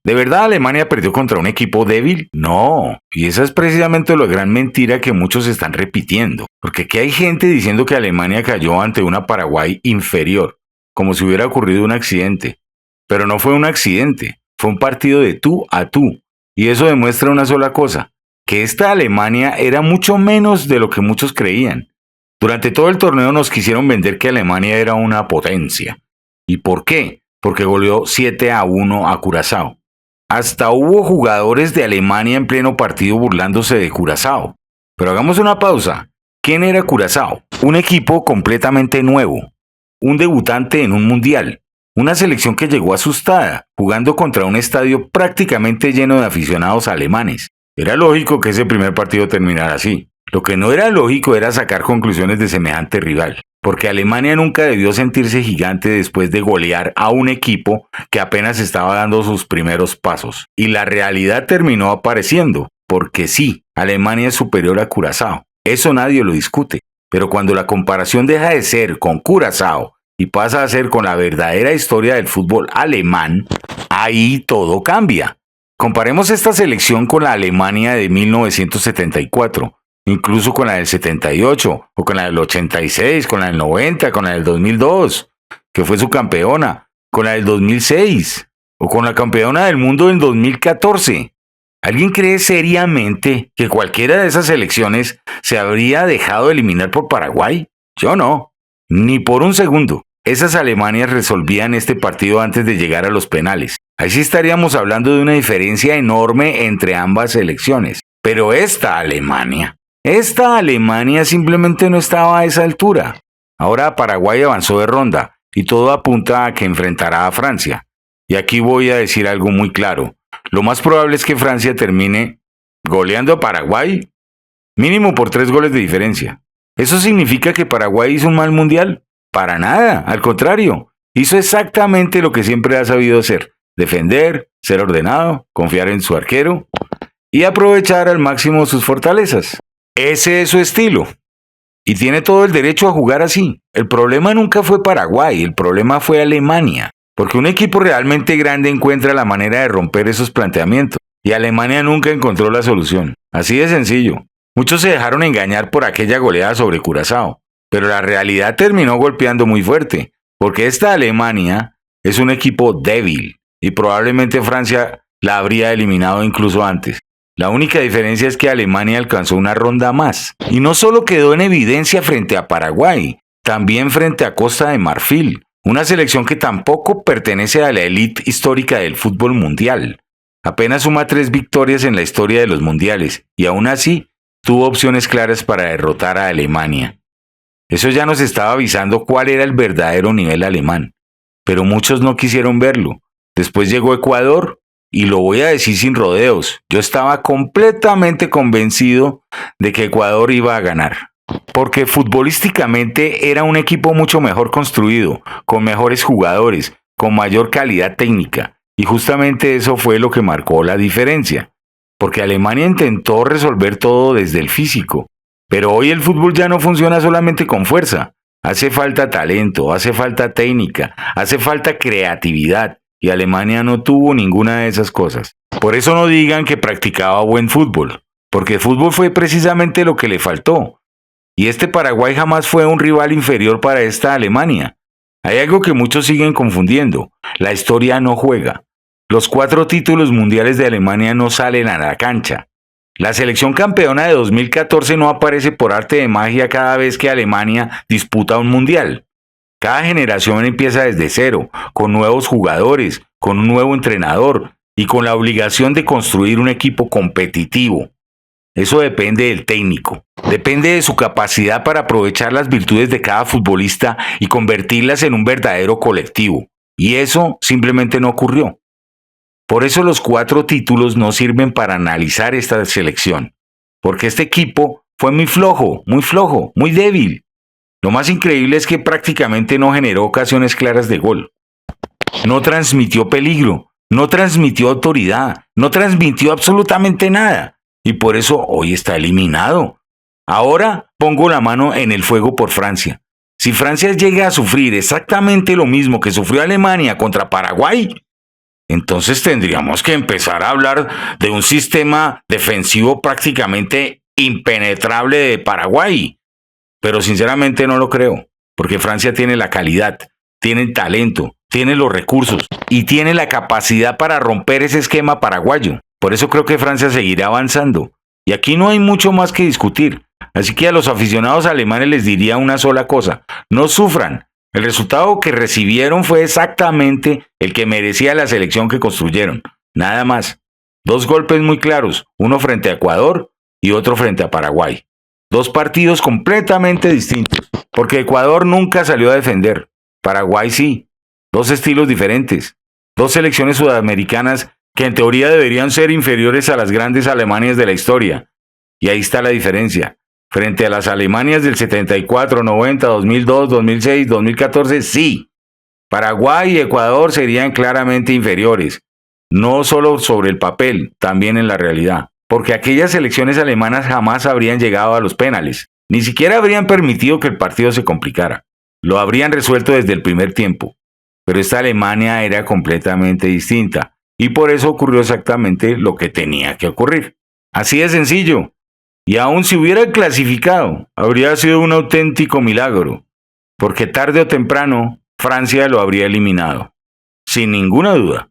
¿De verdad Alemania perdió contra un equipo débil? No, y esa es precisamente la gran mentira que muchos están repitiendo, porque aquí hay gente diciendo que Alemania cayó ante una Paraguay inferior, como si hubiera ocurrido un accidente. Pero no fue un accidente, fue un partido de tú a tú, y eso demuestra una sola cosa, que esta Alemania era mucho menos de lo que muchos creían. Durante todo el torneo nos quisieron vender que Alemania era una potencia. ¿Y por qué? Porque goleó 7-1 a Curazao. Hasta hubo jugadores de Alemania en pleno partido burlándose de Curazao. Pero hagamos una pausa. ¿Quién era Curazao? Un equipo completamente nuevo. Un debutante en un mundial. Una selección que llegó asustada, jugando contra un estadio prácticamente lleno de aficionados alemanes. Era lógico que ese primer partido terminara así. Lo que no era lógico era sacar conclusiones de semejante rival, porque Alemania nunca debió sentirse gigante después de golear a un equipo que apenas estaba dando sus primeros pasos. Y la realidad terminó apareciendo, porque sí, Alemania es superior a Curazao. Eso nadie lo discute. Pero cuando la comparación deja de ser con Curazao y pasa a ser con la verdadera historia del fútbol alemán, ahí todo cambia. Comparemos esta selección con la Alemania de 1974, incluso con la del 78, o con la del 86, con la del 90, con la del 2002, que fue su campeona, con la del 2006, o con la campeona del mundo en 2014. ¿Alguien cree seriamente que cualquiera de esas selecciones se habría dejado eliminar por Paraguay? Yo no, ni por un segundo. Esas Alemanias resolvían este partido antes de llegar a los penales. Ahí sí estaríamos hablando de una diferencia enorme entre ambas selecciones. Pero esta Alemania simplemente no estaba a esa altura. Ahora Paraguay avanzó de ronda y todo apunta a que enfrentará a Francia. Y aquí voy a decir algo muy claro. Lo más probable es que Francia termine goleando a Paraguay, mínimo por 3 goles de diferencia. ¿Eso significa que Paraguay hizo un mal mundial? Para nada, al contrario. Hizo exactamente lo que siempre ha sabido hacer. Defender, ser ordenado, confiar en su arquero y aprovechar al máximo sus fortalezas. Ese es su estilo. Y tiene todo el derecho a jugar así. El problema nunca fue Paraguay, el problema fue Alemania. Porque un equipo realmente grande encuentra la manera de romper esos planteamientos. Y Alemania nunca encontró la solución. Así de sencillo. Muchos se dejaron engañar por aquella goleada sobre Curazao. Pero la realidad terminó golpeando muy fuerte. Porque esta Alemania es un equipo débil. Y probablemente Francia la habría eliminado incluso antes. La única diferencia es que Alemania alcanzó una ronda más. Y no solo quedó en evidencia frente a Paraguay, también frente a Costa de Marfil, una selección que tampoco pertenece a la élite histórica del fútbol mundial. Apenas suma 3 victorias en la historia de los mundiales, y aún así tuvo opciones claras para derrotar a Alemania. Eso ya nos estaba avisando cuál era el verdadero nivel alemán, pero muchos no quisieron verlo. Después llegó Ecuador, y lo voy a decir sin rodeos, yo estaba completamente convencido de que Ecuador iba a ganar. Porque futbolísticamente era un equipo mucho mejor construido, con mejores jugadores, con mayor calidad técnica, y justamente eso fue lo que marcó la diferencia. Porque Alemania intentó resolver todo desde el físico, pero hoy el fútbol ya no funciona solamente con fuerza. Hace falta talento, hace falta técnica, hace falta creatividad. Y Alemania no tuvo ninguna de esas cosas. Por eso no digan que practicaba buen fútbol, porque el fútbol fue precisamente lo que le faltó. Y este Paraguay jamás fue un rival inferior para esta Alemania. Hay algo que muchos siguen confundiendo. La historia no juega. Los 4 títulos mundiales de Alemania no salen a la cancha. La selección campeona de 2014 no aparece por arte de magia cada vez que Alemania disputa un mundial. Cada generación empieza desde cero, con nuevos jugadores, con un nuevo entrenador y con la obligación de construir un equipo competitivo. Eso depende del técnico, depende de su capacidad para aprovechar las virtudes de cada futbolista y convertirlas en un verdadero colectivo. Y eso simplemente no ocurrió. Por eso los 4 títulos no sirven para analizar esta selección, porque este equipo fue muy flojo, muy débil. Lo más increíble es que prácticamente no generó ocasiones claras de gol. No transmitió peligro, no transmitió autoridad, no transmitió absolutamente nada. Y por eso hoy está eliminado. Ahora pongo la mano en el fuego por Francia. Si Francia llega a sufrir exactamente lo mismo que sufrió Alemania contra Paraguay, entonces tendríamos que empezar a hablar de un sistema defensivo prácticamente impenetrable de Paraguay. Pero sinceramente no lo creo, porque Francia tiene la calidad, tiene el talento, tiene los recursos y tiene la capacidad para romper ese esquema paraguayo. Por eso creo que Francia seguirá avanzando. Y aquí no hay mucho más que discutir. Así que a los aficionados alemanes les diría una sola cosa: no sufran. El resultado que recibieron fue exactamente el que merecía la selección que construyeron. Nada más. Dos golpes muy claros, uno frente a Ecuador y otro frente a Paraguay. Dos partidos completamente distintos, porque Ecuador nunca salió a defender. Paraguay sí. Dos estilos diferentes. Dos selecciones sudamericanas que en teoría deberían ser inferiores a las grandes Alemanias de la historia. Y ahí está la diferencia. Frente a las Alemanias del 74, 90, 2002, 2006, 2014, sí. Paraguay y Ecuador serían claramente inferiores. No solo sobre el papel, también en la realidad. Porque aquellas selecciones alemanas jamás habrían llegado a los penales. Ni siquiera habrían permitido que el partido se complicara. Lo habrían resuelto desde el primer tiempo. Pero esta Alemania era completamente distinta. Y por eso ocurrió exactamente lo que tenía que ocurrir. Así de sencillo. Y aun si hubiera clasificado, habría sido un auténtico milagro, porque tarde o temprano Francia lo habría eliminado, sin ninguna duda.